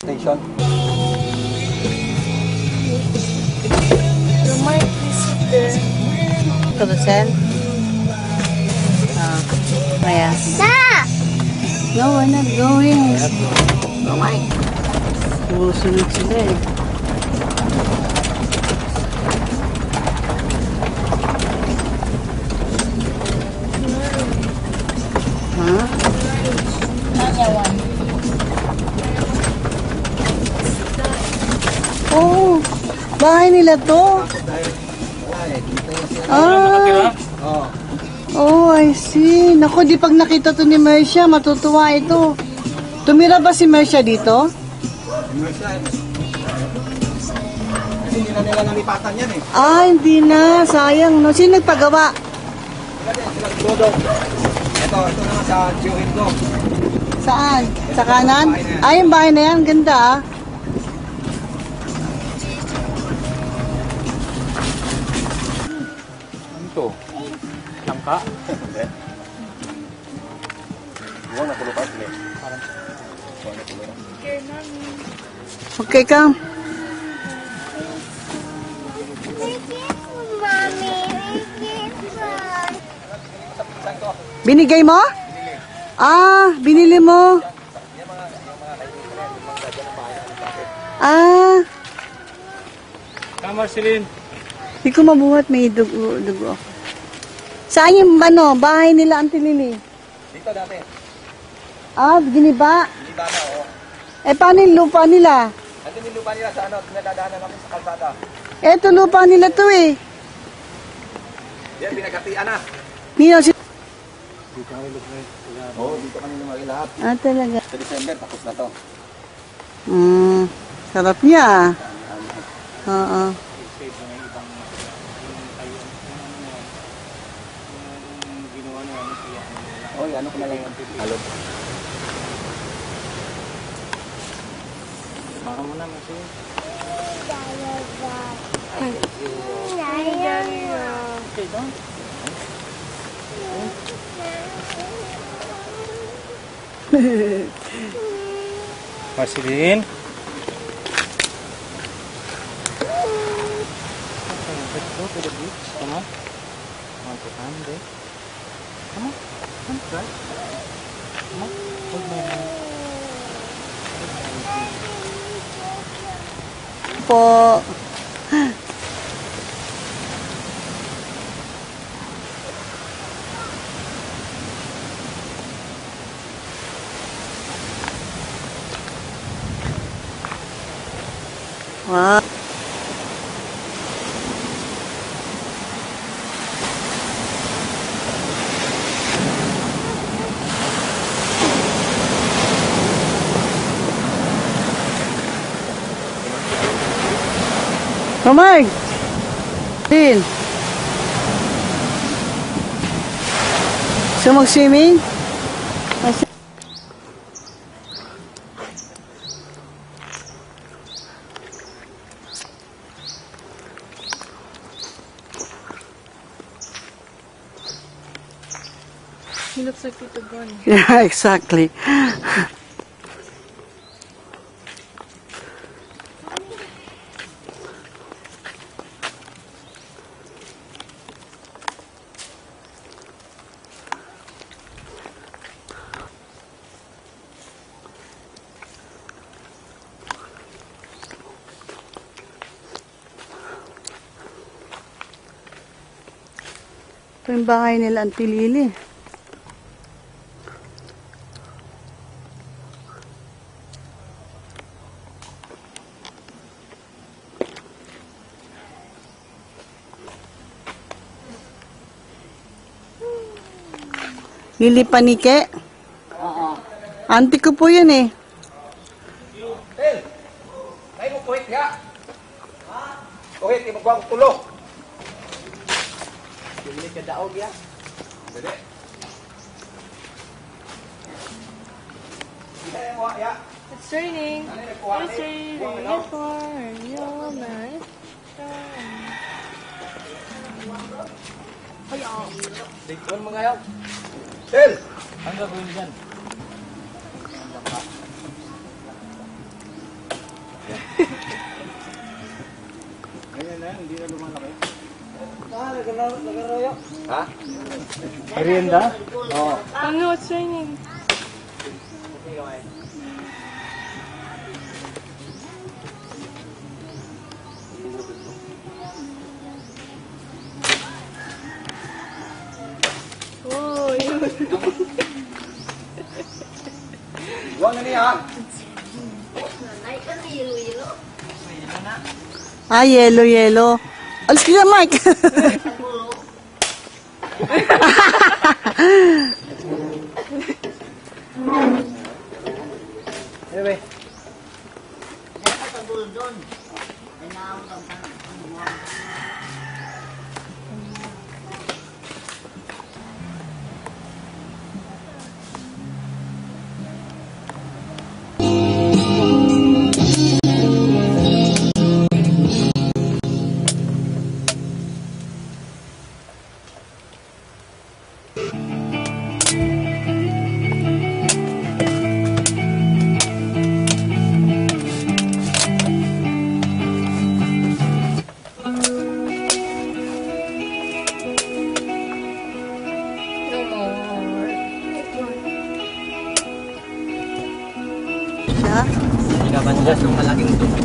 Station. You might visit there. To the cell? Yeah. No, we're not going. Oh my. Susunod sila eh. Huh? Oh, bahay nila to. Oh, I see. Naku, di pag nakita to ni Mercia, matutuwa ito. Tumira ba si Mercia dito? Hindi na nila nalipatan yan eh. Ah, hindi na. Sayang, no? Sino nagpagawa? Ito naman sa Join ko. Saan? Sa kanan? Ay, yung bahay na yan. Ganda ah. Ano to? Langka? Huwag na pulupas ulit. Okay ka. Binigay mo? Ah, binili mo. Ah. Marceline. Hindi ko mabuhat, may dugo. Saan yung bahay nila Auntie Lily? Dito dati. Ah, giniba? Giniba na, oo. Eh, paano yung lupa nila? Andun yung lupa nila sa nadadaanan namin sa kalsada. Eto, lupa nila to eh. Yan, pinagkatian na. Nino, si... Oo, dito kami lumaki lahat. Ah, talaga. Sa December, tapos na to. Sarap niya. Oo. Oy, ano ko na lang yung halog. Baka mo na, Marcy. Okay, doon. Marceline. Let's go to the beach. Come on. Want to come there? Come on. Come try. Come on. Hold my hand. Po. Wow. Kamay! Din! Gusto mag-swimming? He looks like Tito Bonnie. Yeah, exactly. Ito yung bahay nila Auntie Lily. Lily Panike? Oo. Auntie ko po yun eh. Tel! Ay mo kuhit nga! Kuhit, ibagwa ko tulo! Hindi ka daog ya? Dali. It's raining. It's raining for your life. Dikon mo ngayon. Tel! Ang gagawin dyan? Ganyan na yan, hindi na lumalaki. Nagaroyo. Ha? Merienda? Oo. Oh no, it's raining. Oh, yun. Huwag na niya, ha? Ah, yellow, yellow. Alis ka na, Mike. Anyway. No more. Siya? Hindi ka bandas ng malaking tubig.